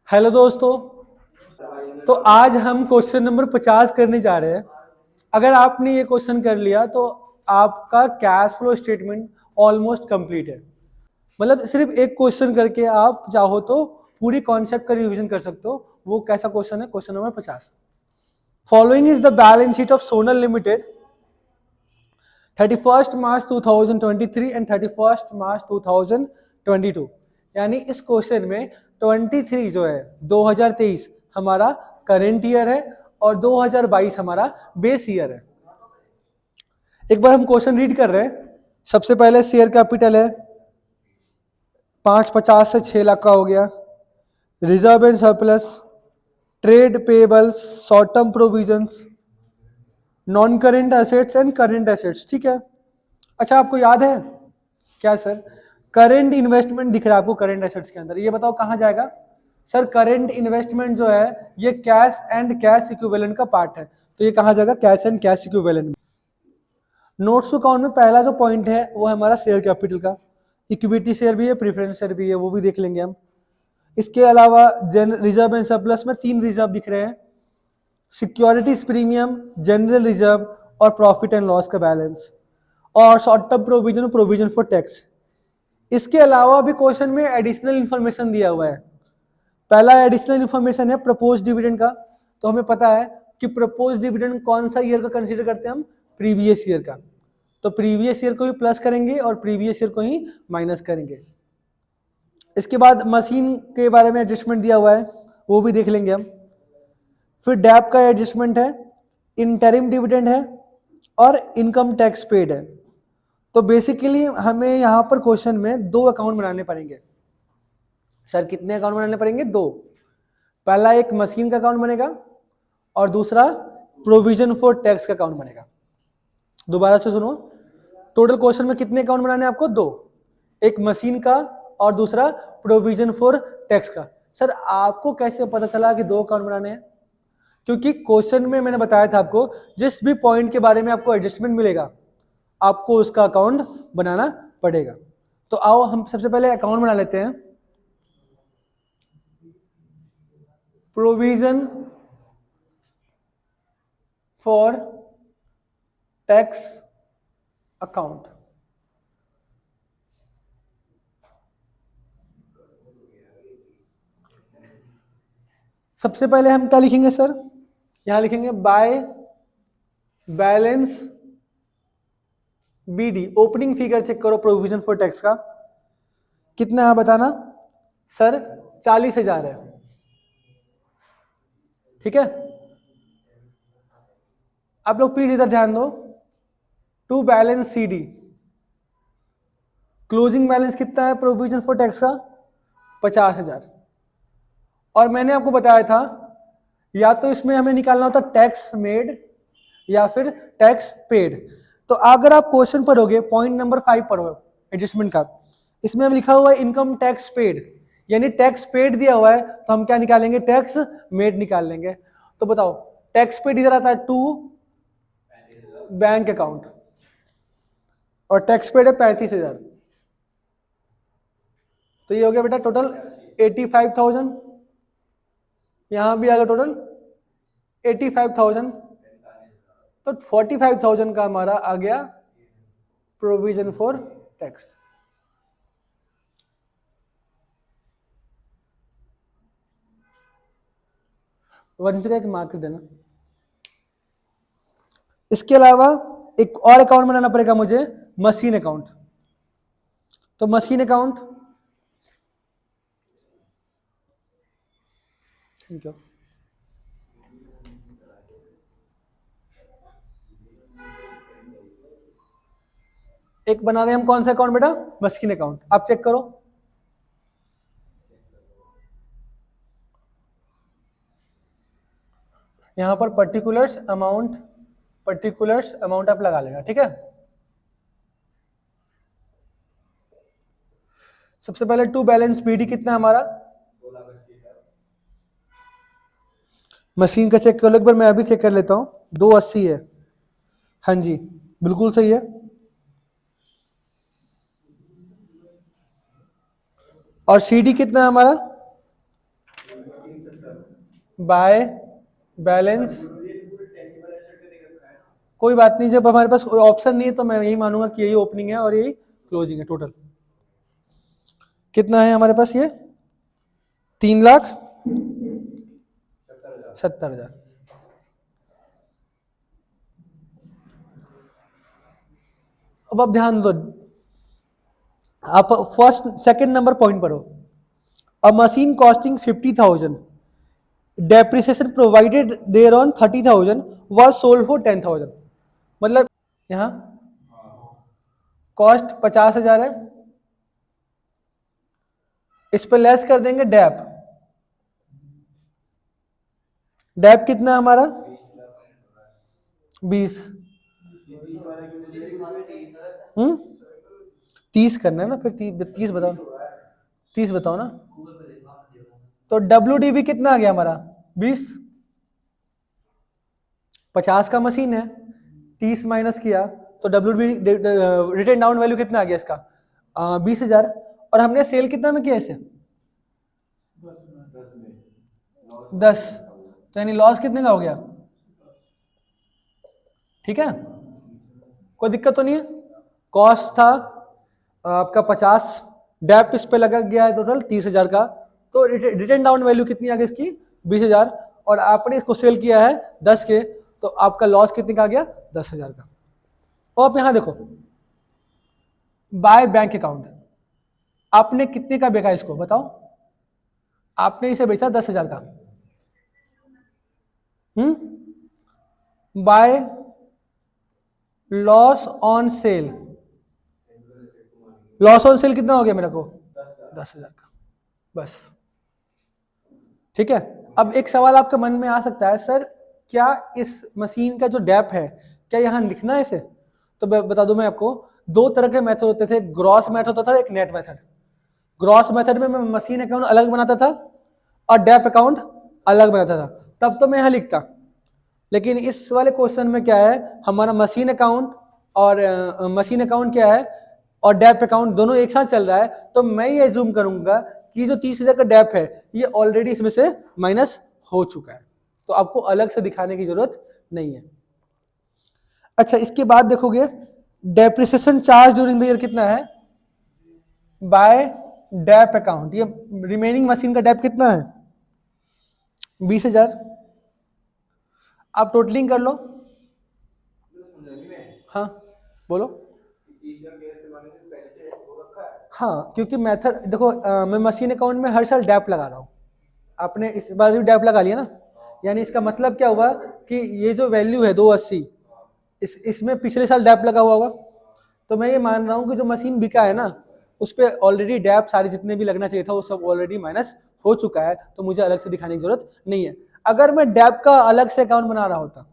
Hello दोस्तों, तो आज हम क्वेश्चन नंबर 50 करने जा रहे हैं। अगर आपने ये क्वेश्चन कर लिया तो आपका cash flow statement almost complete है। मतलब सिर्फ एक क्वेश्चन करके आप चाहो तो पूरी कॉन्सेप्ट का रिवीजन कर सकते हो। वो कैसा क्वेश्चन है? Question number 50। Following is the balance sheet of Sonal limited 31 March 2023 and 31 मार्च 2022। यानी इस क्वेश्चन में 23 जो है 2023 हमारा करेंट ईयर है और 2022 हमारा बेस ईयर है। एक बार हम क्वेश्चन रीड कर रहे हैं। सबसे पहले शेयर कैपिटल है 550 से 6 लाख का हो गया। Reserve and surplus, trade payables, short term provisions, non current assets and current assets. ठीक है। अच्छा, आपको याद है क्या सर? करेंट इन्वेस्टमेंट दिख रहा है आपको करेंट एसेट्स के अंदर, ये बताओ कहाँ जाएगा? सर करेंट इन्वेस्टमेंट जो है ये कैश एंड कैश इक्विवेलेंट का पार्ट है, तो ये कहाँ जाएगा? Cash and cash equivalent. Notes account में पहला जो पॉइंट है वो है हमारा शेयर कैपिटल का। इक्विटी शेयर भी है, प्रेफरेंस शेयर भी है, वो भी देख लेंगे हम। इसके अलावा रिजर्व एंड सरप्लस में 3 रिजर्व दिख रहे हैं: सिक्योरिटीज प्रीमियम, जनरल रिजर्व और प्रॉफिट एंड लॉस का बैलेंस, और शॉर्ट टर्म प्रोविजन और प्रोविजन फॉर टैक्स। इसके अलावा भी क्वेश्चन में एडिशनल इंफॉर्मेशन दिया हुआ है। पहला एडिशनल इंफॉर्मेशन है प्रपोज डिविडेंड का। तो हमें पता है कि प्रपोज डिविडेंड कौन सा ईयर का कंसीडर करते हैं हम? प्रीवियस ईयर का। तो प्रीवियस ईयर को ही प्लस करेंगे और प्रीवियस ईयर को ही माइनस करेंगे। इसके बाद मशीन के बारे में एडजस्टमेंट दिया हुआ है, वो भी देख लेंगे हम। फिर डैप का एडजस्टमेंट है, इंटरिम डिविडेंड है और इनकम टैक्स पेड है। तो बेसिकली हमें यहाँ पर क्वेश्चन में 2 अकाउंट बनाने पड़ेंगे। सर कितने अकाउंट बनाने पड़ेंगे? 2। पहला एक मशीन का अकाउंट बनेगा और दूसरा प्रोविजन फॉर टैक्स का अकाउंट बनेगा। दोबारा से सुनो, टोटल क्वेश्चन में कितने अकाउंट बनाने हैं आपको? 2। एक मशीन का और दूसरा प्रोविजन फॉर टैक्स का। सर आपको कैसे पता चला कि 2 अकाउंट बनाने हैं? क्योंकि क्वेश्चन में मैंने बताया था आपको, जिस भी पॉइंट के बारे में आपको एडजस्टमेंट मिलेगा आपको उसका अकाउंट बनाना पड़ेगा। तो आओ हम सबसे पहले अकाउंट बना लेते हैं। Provision for tax account. सबसे पहले हम क्या लिखेंगे सर? यहां लिखेंगे by balance BD. Opening figure check करो प्रोविजन फॉर टैक्स का, कितना है बताना। सर 40,000 है। ठीक है, आप लोग प्लीज इधर ध्यान दो। To balance CD, closing balance कितना है प्रोविजन फॉर टैक्स का? 50,000। और मैंने आपको बताया था या तो इसमें हमें निकालना होता टैक्स मेड या फिर टैक्स पेड। तो अगर आप क्वेश्चन पढ़ोगे पॉइंट नंबर 5 पढ़ो एडजस्टमेंट का, इसमें हम लिखा हुआ है इनकम टैक्स पेड, यानी टैक्स पेड दिया हुआ है तो हम क्या निकालेंगे? टैक्स मेड निकाल लेंगे। तो बताओ टैक्स पेड इधर आता है 2 बैंक अकाउंट और टैक्स पेड है 35,000। तो ये हो गया बेटा टोटल 85,000। यहां भी आ गया टोटल 85,000। तो 45,000 का हमारा आ गया प्रोविजन फॉर टैक्स। वंश का एक मार्क देना। इसके अलावा एक और अकाउंट बनाना पड़ेगा मुझे, मशीन अकाउंट। तो मशीन अकाउंट, थैंक यू। एक बना रहे हैं हम, कौन सा अकाउंट बेटा? Machine account. आप चेक करो, यहां पर पर्टिकुलर्स अमाउंट आप लगा लेना। ठीक है, सबसे पहले टू बैलेंस बीडी कितना है हमारा? मशीन का चेक कर लो एक बार, मैं अभी चेक कर लेता हूं। 280 है। हाँ जी बिल्कुल सही है। और सीडी कितना है हमारा? By balance. कोई बात नहीं, जब हमारे पास कोई ऑप्शन नहीं है तो मैं यही मानूंगा कि यही ओपनिंग है और यही क्लोजिंग है। टोटल कितना है हमारे पास? ये 3,70,000। अब आप ध्यान दो, आप फर्स्ट सेकंड नंबर पॉइंट पर हो। A machine costing 50,000, depreciation provided there on 30,000 was sold for 10,000। मतलब यहाँ कॉस्ट 50,000 है, इस पे लेस कर देंगे डैप। डैप कितना है हमारा? 20। 30 करना है ना, फिर 30 बताओ, 30 बताओ ना। तो WDV कितना आ गया हमारा? 20। 50 का मशीन है, 30 माइनस किया तो WDV रिटर्न डाउन वैल्यू कितना आ गया इसका? 20,000। और हमने सेल कितना में किया इसे? 10। तो यानी लॉस कितने का हो गया? ठीक है, कोई दिक्कत तो नहीं है। कॉस्ट था आपका 50, डेप इस पे लगा गया है टोटल 30,000 का, तो रिटर्न डाउन वैल्यू कितनी आ गई इसकी? 20,000। और आपने इसको सेल किया है 10 के, तो आपका लॉस कितने का आ गया? 10,000 का। और आप यहां देखो, बाय बैंक अकाउंट, आपने कितने का बेचा इसको बताओ? आपने इसे बेचा 10,000 का। By loss on sale, loss on sale कितना हो गया मेरे को? 10,000 का, बस। ठीक है, अब एक सवाल आपके मन में आ सकता है, सर क्या इस मशीन का जो डेप है क्या यहाँ लिखना है इसे? तो बता दूं मैं आपको, दो तरह के मेथड होते थे, ग्रॉस मेथड होता था, एक नेट मेथड। ग्रॉस मेथड में मैं मशीन अकाउंट अलग बनाता था और डेप अकाउंट अलग बनाता था, तब तो मैं यहाँ लिखता। लेकिन इस वाले क्वेश्चन में क्या है, हमारा मशीन अकाउंट और मशीन अकाउंट क्या है और डेप अकाउंट दोनों एक साथ चल रहा है, तो मैं ये एज्यूम करूंगा कि जो 30,000 का डेप है ये ऑलरेडी इसमें से माइनस हो चुका है, तो आपको अलग से दिखाने की जरूरत नहीं है। अच्छा, इसके बाद देखोगे depreciation charge during the year कितना है? बाय डेप अकाउंट, ये रिमेनिंग मशीन का डेप कितना है? 20,000। आप टोटलिंग कर लो। हाँ बोलो। हाँ, क्योंकि मेथड देखो, मैं मशीन अकाउंट में हर साल डैप लगा रहा हूँ, आपने इस बार भी डैप लगा लिया ना, यानी इसका मतलब क्या हुआ कि ये जो वैल्यू है 280, इसमें पिछले साल डैप लगा हुआ होगा। तो मैं ये मान रहा हूँ कि जो मशीन बिका है ना उस पर ऑलरेडी डैप सारे जितने भी लगना चाहिए था वो सब ऑलरेडी माइनस हो चुका है, तो मुझे अलग से दिखाने की जरूरत नहीं है। अगर मैं डैप का अलग से अकाउंट बना रहा होता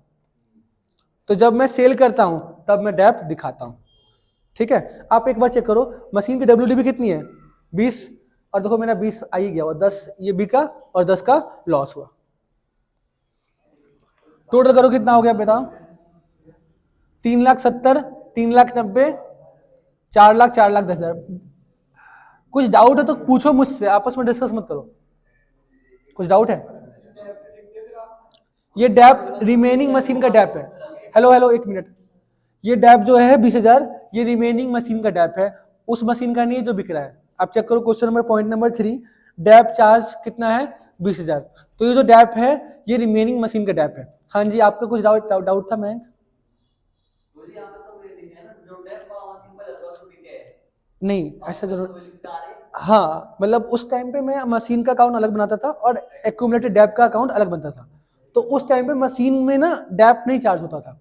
तो जब मैं सेल करता हूं तब मैं डैप दिखाता हूं। ठीक है, आप एक बार चेक करो, मशीन की WDV कितनी है? 20, और देखो मेरा 20 आ ही गया, और 10 ये बिका और 10 का लॉस हुआ। टोटल करो कितना हो गया बताओ? 3,70,000, 3,90,000, 4,00,000, 4,10,000। कुछ डाउट है तो पूछो मुझसे, आपस में डिस्कस मत करो। कुछ डाउट है? ये डैप रिमेनिंग मशीन का डैप है। हेलो हेलो, एक मिनट, ये डैप जो है 20,000, ये रिमेनिंग मशीन का डैप है, उस मशीन का नहीं है जो बिक रहा है। आप चेक करो question number point number 3, dep charge कितना है? 20,000। तो ये जो डैप है ये रिमेनिंग मशीन का डैप है। हाँ जी, आपका कुछ डाउट था मैं? नहीं ऐसा जरूर, हाँ मतलब उस टाइम पे मैं मशीन का अकाउंट अलग बनाता था और एक्यूमुलेटेड डैप का अकाउंट अलग बनता था। तो उस टाइम पे मशीन में ना डैप नहीं चार्ज होता था,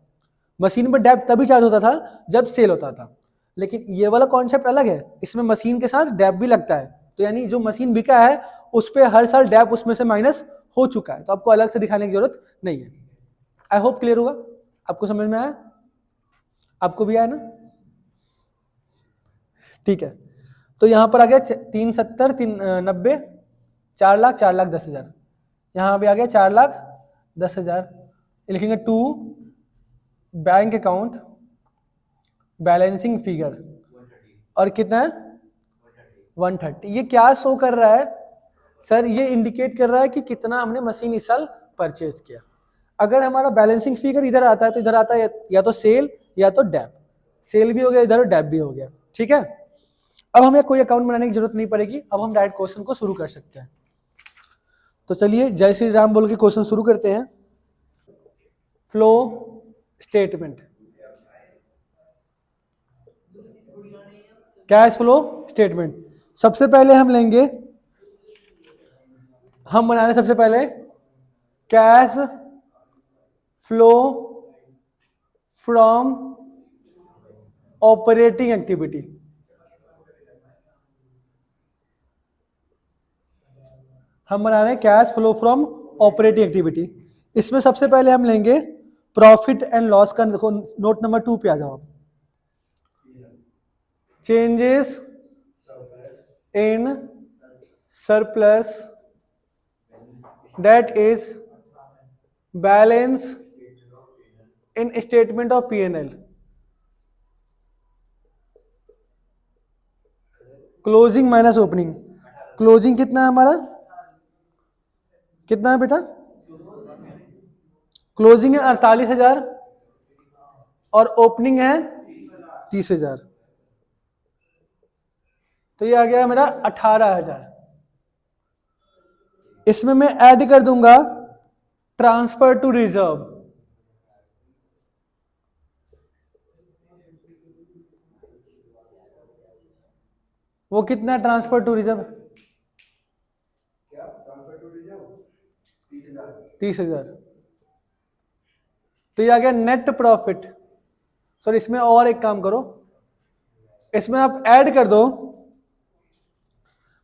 मशीन पर डैप तभी चार्ज होता था जब सेल होता था। लेकिन ये वाला कॉन्सेप्ट अलग है, इसमें मशीन के साथ डैप भी लगता है, तो यानी जो मशीन बिका है उस पर हर साल डैप उसमें से माइनस हो चुका है, तो आपको अलग से दिखाने की जरूरत नहीं है। आई होप क्लियर होगा, आपको समझ में आया? आपको भी आया ना? ठीक है, तो यहां पर आ गया 370, 390, 4,00,000, 4,10,000। यहां भी आ गया 4,10,000। लिखेंगे to bank account balancing figure, और कितना है? 130। ये क्या शो कर रहा है? सर ये इंडिकेट कर रहा है कि कितना हमने मशीन इस साल परचेज किया। अगर हमारा बैलेंसिंग फिगर इधर आता है तो इधर आता है या तो सेल या तो डेप, सेल भी हो गया इधर और डेप भी हो गया, ठीक है। अब हमें कोई अकाउंट बनाने की जरूरत नहीं पड़ेगी, अब हम डायरेक्ट क्वेश्चन को शुरू कर सकते हैं। तो चलिए जय श्री राम बोल के क्वेश्चन शुरू करते हैं। Flow statement, cash flow statement. सबसे पहले हम लेंगे, हम बना रहे सबसे पहले cash flow from operating activity. हम बना रहे हैं cash flow from operating activity. इसमें सबसे पहले हम लेंगे प्रॉफिट एंड लॉस का, नोट नंबर 2 पे आ जाओ। Changes in surplus that is balance in statement of P&L। Closing minus opening. Closing कितना है हमारा, कितना है बेटा? क्लोजिंग है 48,000 और ओपनिंग है 30,000, तो ये आ गया मेरा 18,000। इसमें मैं ऐड कर दूंगा ट्रांसफर टू रिजर्व। वो कितना ट्रांसफर टू रिजर्व? 30,000। तो ये आ गया नेट प्रॉफिट। सर इसमें और एक काम करो, इसमें आप ऐड कर दो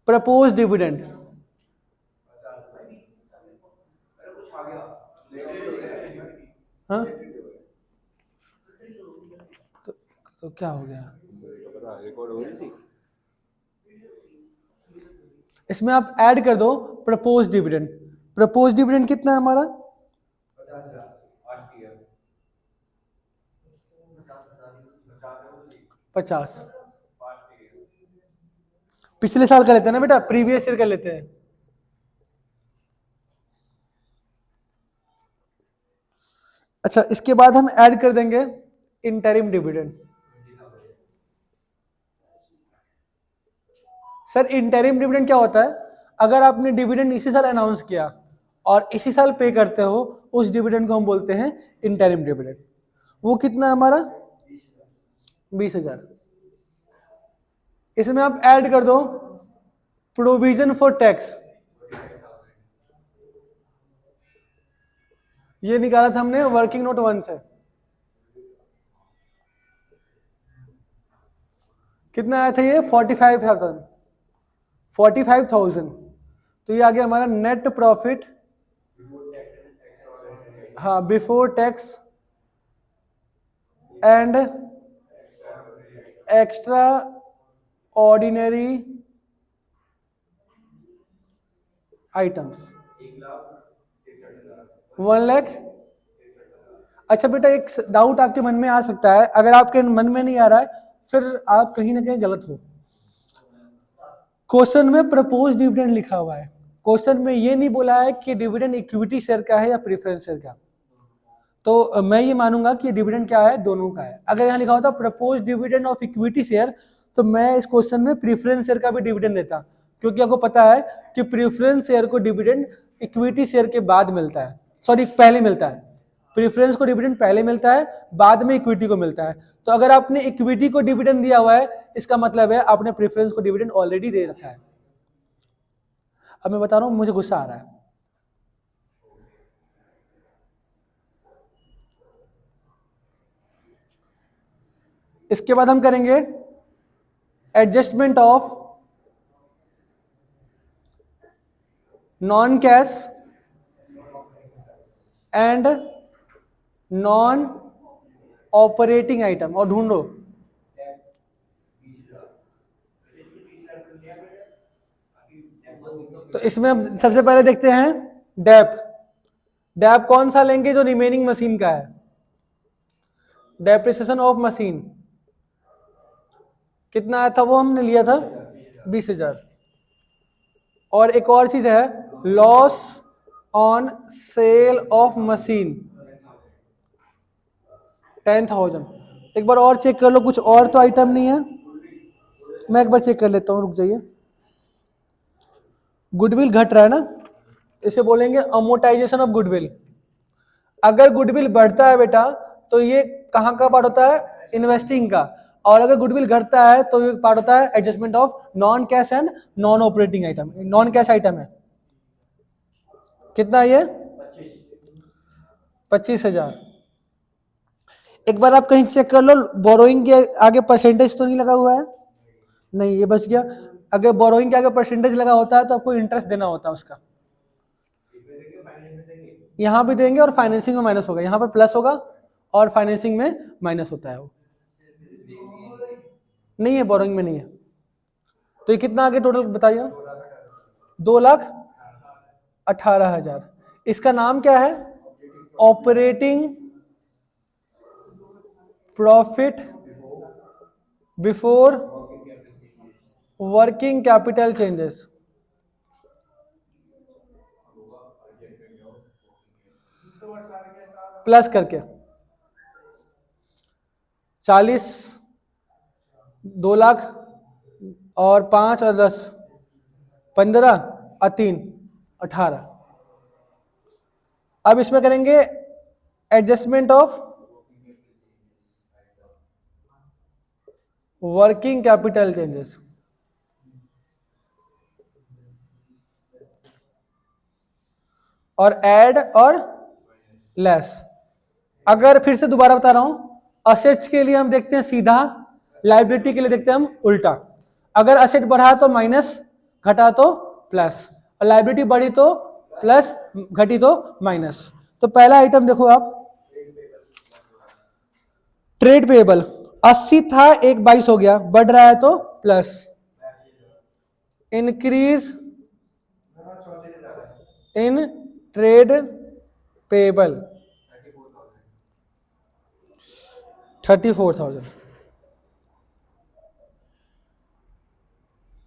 प्रपोज डिविडेंड। हाँ तो क्या हो गया, इसमें आप ऐड कर दो प्रपोज डिविडेंड। प्रपोज डिविडेंड कितना है हमारा? 50। पिछले साल का लेते हैं ना बेटा, प्रीवियस ईयर का लेते हैं। अच्छा, इसके बाद हम ऐड कर देंगे interim dividend. Sir interim dividend क्या होता है? अगर आपने डिविडेंड इसी साल अनाउंस किया और इसी साल पे करते हो, उस डिविडेंड को हम बोलते हैं इंटरिम डिविडेंड। वो कितना है हमारा? 20,000। इसमें आप ऐड कर दो प्रोविजन फॉर टैक्स। ये निकाला था हमने वर्किंग नोट 1 से। कितना आया था ये? 45,000। 45,000। तो ये आ गया हमारा नेट प्रॉफिट, हाँ, before tax and extra ordinary items 1 lakh. अच्छा बेटा, एक डाउट आपके मन में आ सकता है, अगर आपके मन में नहीं आ रहा है फिर आप कहीं ना कहीं गलत हो। क्वेश्चन में प्रपोज डिविडेंड लिखा हुआ है, क्वेश्चन में ये नहीं बोला है कि डिविडेंड इक्विटी शेयर का है या प्रेफरेंस शेयर का। तो मैं ये मानूंगा कि डिविडेंड क्या है, दोनों का है। अगर यहाँ लिखा होता propose dividend of equity share, तो मैं इस क्वेश्चन में प्रेफरेंस शेयर का भी डिविडेंड देता, क्योंकि आपको पता है कि प्रेफरेंस शेयर को डिविडेंड इक्विटी शेयर के बाद मिलता है, सॉरी पहले मिलता है। प्रेफरेंस को डिविडेंड पहले मिलता है, बाद में इक्विटी को मिलता है। तो अगर आपने इक्विटी को डिविडेंड दिया हुआ है, इसका मतलब है आपने प्रेफरेंस को डिविडेंड ऑलरेडी दे रखा है। अब मैं बता रहा हूं, मुझे गुस्सा आ रहा है। इसके बाद हम करेंगे adjustment of non cash and non operating item, और ढूंढो। तो इसमें हम सबसे पहले देखते हैं डेप। डेप कौन सा लेंगे? जो रिमेनिंग मशीन का है, डेप्रिसिएशन ऑफ मशीन। कितना आया था वो? हमने लिया था 20,000। और एक और चीज है loss on sale of machine 10,000। एक बार और चेक कर लो, कुछ और तो आइटम नहीं है। मैं एक बार चेक कर लेता हूँ, रुक जाइए। गुडविल घट रहा है ना, इसे बोलेंगे अमोर्टाइजेशन ऑफ गुडविल। अगर गुडविल बढ़ता है बेटा तो ये कहाँ का पार्ट होता है, इन्वेस्टिंग का। और अगर गुडविल घटता है तो ये पार्ट होता है adjustment of non cash and non operating item. Non cash item है कितना, ये 25,000। एक बार आप कहीं चेक कर लो, बोरोइंग के आगे परसेंटेज तो नहीं लगा हुआ है, नहीं ये बच गया। अगर बोरोइंग के आगे परसेंटेज लगा होता है तो आपको इंटरेस्ट देना होता है उसका, यहाँ भी देंगे और फाइनेंसिंग में माइनस होगा, यहाँ पर प्लस होगा और फाइनेंसिंग में माइनस होता है वो। नहीं है, बोरोइंग में नहीं है। तो ये कितना आगे टोटल बताइए, 2,18,000। इसका नाम क्या है, operating profit before working capital changes. Plus करके 40, 2 लाख और 5 और 10, 15 और 3, 18। अब इसमें करेंगे adjustment of working capital changes. और ऐड और लेस। अगर फिर से दोबारा बता रहा हूं, असेट्स के लिए हम देखते हैं सीधा, लाइबिलिटी के लिए देखते हैं हम उल्टा। अगर असेट बढ़ा तो माइनस, घटा तो प्लस, और लाइबिलिटी बढ़ी तो प्लस, घटी तो माइनस। तो पहला आइटम देखो आप, ट्रेड पेएबल 80 था, 1,22 हो गया, बढ़ रहा है तो plus. Increase in trade payable 34,000।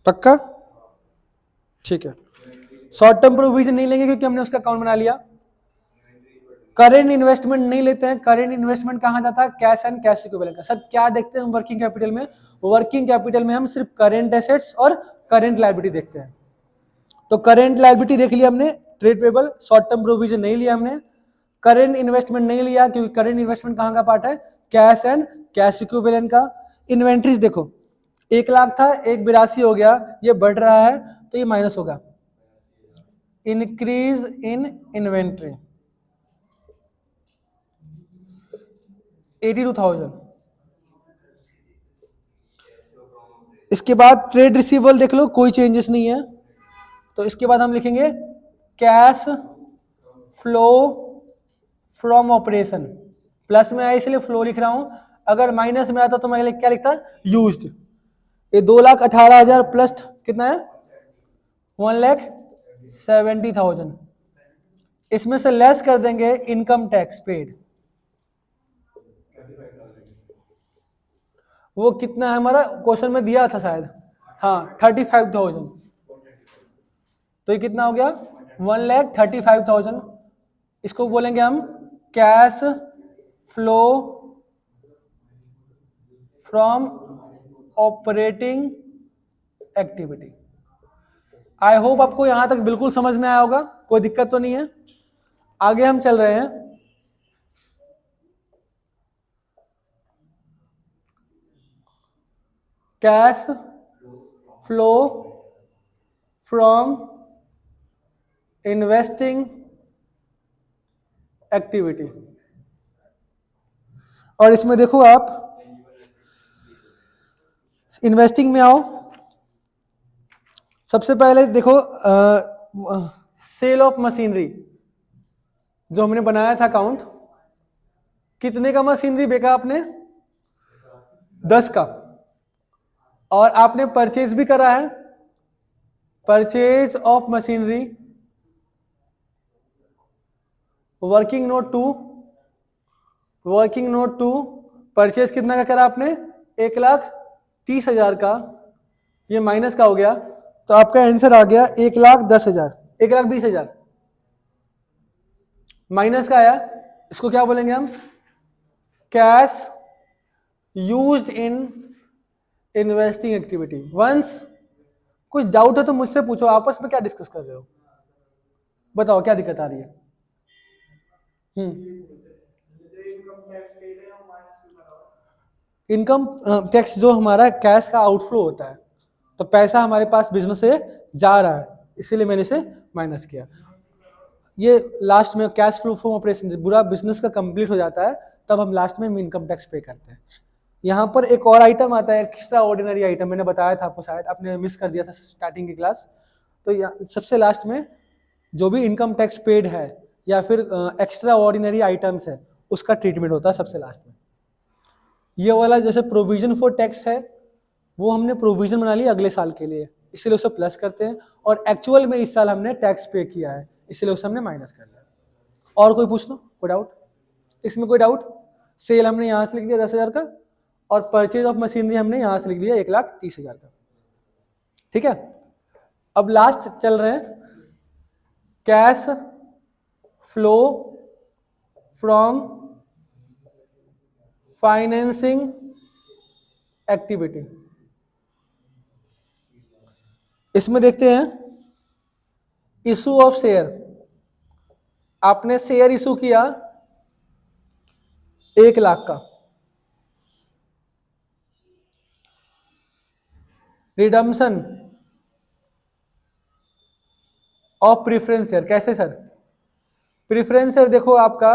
पक्का, ठीक है। शॉर्ट टर्म प्रोविजन नहीं लेंगे क्योंकि हमने उसका अकाउंट बना लिया। करेंट इन्वेस्टमेंट नहीं लेते हैं। करेंट इन्वेस्टमेंट कहाँ जाता है, कैश एंड कैश इक्विवेलेंट का। सर क्या देखते हैं वर्किंग कैपिटल में, वर्किंग कैपिटल में हम सिर्फ करेंट एसेट्स और करेंट लायबिलिटी देखते हैं। तो करेंट लायबिलिटी देख लिया हमने, trade payable. Short term provision नहीं लिया हमने, करेंट इन्वेस्टमेंट नहीं लिया क्योंकि करेंट इन्वेस्टमेंट कहाँ का पार्ट है, कैश एंड कैश इक्विवेलेंट का। इन्वेंट्रीज देखो, 1 लाख था, 1,82 हो गया, ये बढ़ रहा है तो ये माइनस होगा। Increase in inventory 82,000। इसके बाद ट्रेड रिसीवेबल देख लो, कोई चेंजेस नहीं है। तो इसके बाद हम लिखेंगे cash flow from operation. Plus में आया इसलिए फ्लो लिख रहा हूं, अगर माइनस में आता तो मैं क्या लिखता, यूज्ड। ये 2,18,000 प्लस कितना है, 1,70,000। इसमें से लेस कर देंगे इनकम टैक्स पेड, वो कितना है हमारा, क्वेश्चन में दिया था शायद, हाँ 35,000। तो ये कितना हो गया, 1,35,000। इसको बोलेंगे हम cash flow from operating activity. I hope आपको यहां तक बिल्कुल समझ में आया होगा, कोई दिक्कत तो नहीं है। आगे हम चल रहे हैं। Cash flow from investing activity. और इसमें देखो आप, इन्वेस्टिंग में आओ, सबसे पहले देखो सेल ऑफ मशीनरी जो हमने बनाया था अकाउंट, कितने का मशीनरी बेचा आपने, 10 का। और आपने परचेज भी करा है, purchase of machinery, working note 2, working note 2, purchase कितना का करा आपने, 1,30,000 का, ये माइनस का हो गया। तो आपका आंसर आ गया 1,10,000, 1,20,000 माइनस का आया, इसको क्या बोलेंगे हम? Cash used in investing activity. Once कुछ डाउट है तो मुझसे पूछो, आपस में क्या डिस्कस कर रहे हो, बताओ क्या दिक्कत आ रही है? इनकम टैक्स जो हमारा कैश का आउटफ्लो होता है, तो पैसा हमारे पास बिजनेस से जा रहा है, इसीलिए मैंने इसे माइनस किया। ये लास्ट में कैश फ्लो फ्रॉम ऑपरेशन, पूरा बिजनेस का कंप्लीट हो जाता है तब हम लास्ट में इनकम टैक्स पे करते हैं। यहाँ पर एक और आइटम आता है, एक्स्ट्रा ऑर्डिनरी आइटम, मैंने बताया था आपको, शायद आपने मिस कर दिया था स्टार्टिंग की क्लास। तो सबसे लास्ट में जो भी इनकम टैक्स पेड है या फिर एक्स्ट्रा ऑर्डिनरी आइटम्स है, उसका ट्रीटमेंट होता है सबसे लास्ट में। ये वाला जैसे प्रोविजन फॉर टैक्स है, वो हमने प्रोविजन बना लिया अगले साल के लिए, इसलिए उसे प्लस करते हैं, और एक्चुअल में इस साल हमने टैक्स पे किया है, इसलिए उसे हमने माइनस कर लिया। और कोई पूछ लो, कोई डाउट इसमें? कोई डाउट? सेल हमने यहाँ से लिख दिया 10,000 का, और परचेज ऑफ मशीनरी हमने यहाँ से लिख दिया 1,30,000 का। ठीक है, अब लास्ट चल रहे हैं cash flow from financing activity. इसमें देखते हैं इशू ऑफ शेयर। आपने शेयर इशू किया 1,00,000 का, रिडम्पशन ऑफ प्रीफरेंस शेयर। कैसे सर? प्रीफरेंस शेयर देखो आपका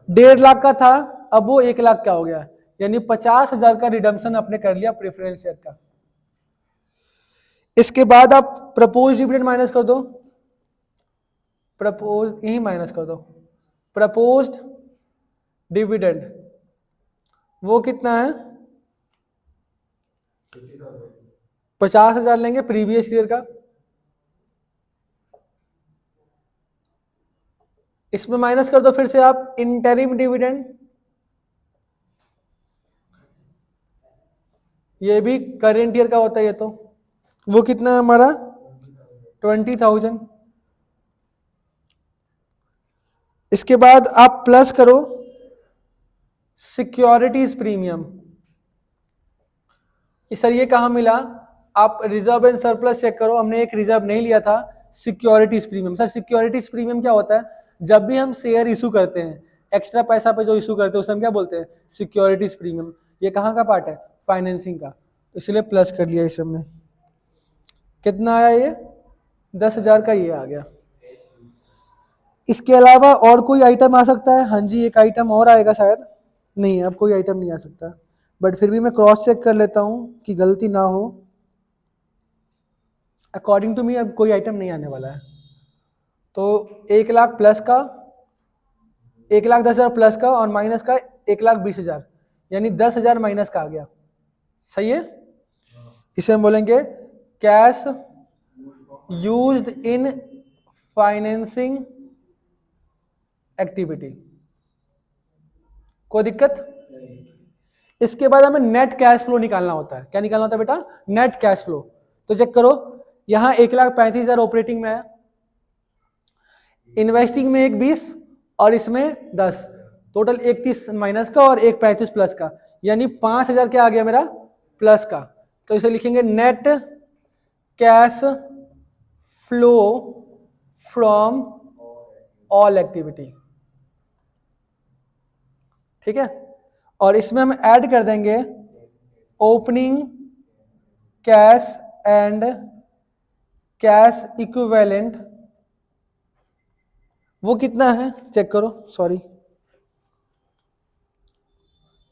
1,50,000 का था, अब वो 1,00,000 का हो गया, यानी 50,000 का रिडम्पशन आपने कर लिया प्रेफरेंस शेयर का। इसके बाद आप प्रपोज डिविडेंड माइनस कर दो, प्रपोज यही माइनस कर दो, प्रपोज्ड डिविडेंड वो कितना है? 50,000 लेंगे प्रीवियस ईयर का। इसमें माइनस कर दो फिर से आप इंटरिम डिविडेंड, ये भी करेंट ईयर का होता है, ये तो वो कितना है हमारा? 20,000। इसके बाद आप प्लस करो सिक्योरिटीज प्रीमियम। सर ये कहाँ मिला? आप रिजर्व एंड सरप्लस चेक करो, हमने एक रिजर्व नहीं लिया था, securities premium. Sir securities premium क्या होता है? जब भी हम शेयर इशू करते हैं, एक्स्ट्रा पैसा पे जो इशू करते हैं उसे हम क्या बोलते हैं? Securities premium. ये कहाँ का पार्ट है? फाइनेंसिंग का, तो इसलिए प्लस कर लिया इस हमने। कितना आया ये? 10,000 का ये आ गया। इसके अलावा और कोई आइटम आ सकता है? हाँ जी, एक आइटम और आएगा शायद। नहीं, अब कोई आइटम नहीं आ सकता, बट फिर भी मैं क्रॉस चेक कर लेता हूं कि गलती ना हो। अकॉर्डिंग टू मी अब कोई आइटम नहीं आने वाला है। तो 1,00,000 प्लस का, 1,10,000 प्लस का और माइनस का 1,20,000, यानी 10,000 माइनस का आ गया। सही है? इसे हम बोलेंगे कैश यूज्ड इन फाइनेंसिंग एक्टिविटी। कोई दिक्कत? इसके बाद हमें नेट कैश फ्लो निकालना होता है। क्या निकालना होता है बेटा? Net cash flow. तो चेक करो, यहां 1,35,000 ऑपरेटिंग में है, इन्वेस्टिंग में 1,20 और इसमें 10, टोटल 1,30 माइनस का और 1,35 प्लस का, यानी 5,000 क्या आ गया मेरा? प्लस का। तो इसे लिखेंगे net cash flow from all activity. ठीक है, और इसमें हम ऐड कर देंगे opening cash and cash equivalent. वो कितना है चेक करो, सॉरी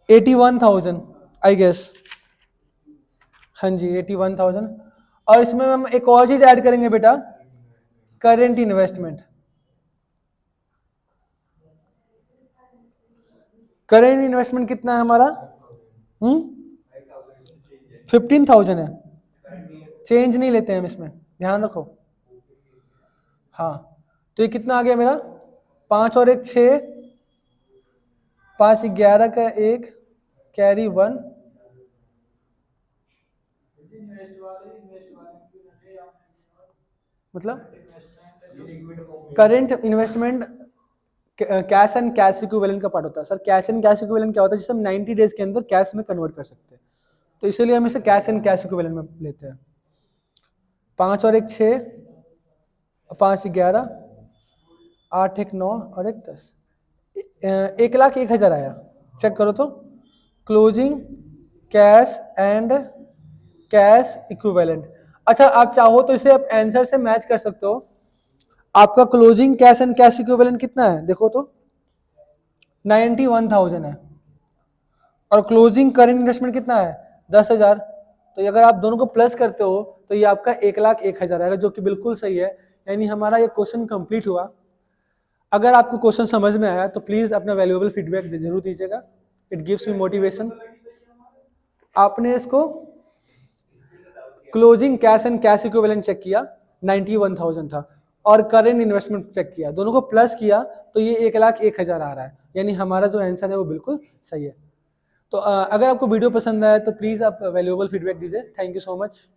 81,000 आई गेस। हाँ जी 81,000। और इसमें हम एक और चीज ऐड करेंगे बेटा, करेंट इन्वेस्टमेंट। करेंट इन्वेस्टमेंट कितना है हमारा? 15,000 है, चेंज नहीं लेते हैं हम इसमें, ध्यान रखो। हाँ, तो ये कितना आ गया मेरा? 5 और 1 6, 5 11 का 1 कैरी 1, मतलब current investment cash and cash equivalent का पार्ट होता है। Sir cash and cash equivalent क्या होता है? जिसे हम 90 डेज के अंदर कैश में कन्वर्ट कर सकते हैं, तो इसीलिए हम इसे कैश एंड कैश इक्विवेलेंट में लेते हैं। 5 और 1 6, 5 11, 8 1 9 और 1 10, 1,01,000 आया। चेक करो तो closing cash and cash equivalent. अच्छा आप चाहो तो इसे आप आंसर से मैच कर सकते हो। आपका closing cash and cash equivalent कितना है देखो तो 91,000 है, और क्लोजिंग करंट इन्वेस्टमेंट कितना है 10,000। तो अगर आप दोनों को प्लस करते हो तो ये आपका 1,01,000 आएगा, जो कि बिल्कुल सही है। यानी हमारा ये क्वेश्चन कंप्लीट हुआ। अगर आपको क्वेश्चन समझ में आया तो प्लीज अपना वैल्यूएबल फीडबैक जरूर दीजिएगा, इट गिव्स मी मोटिवेशन। आपने इसको closing cash and cash equivalent check किया 91,000 था, और करेंट इन्वेस्टमेंट चेक किया, दोनों को प्लस किया तो ये 1,01,000 आ रहा है। यानी हमारा जो आंसर है वो बिल्कुल सही है। तो अगर आपको वीडियो पसंद आया तो प्लीज आप वैल्यूएबल फीडबैक दीजिए। Thank you so much.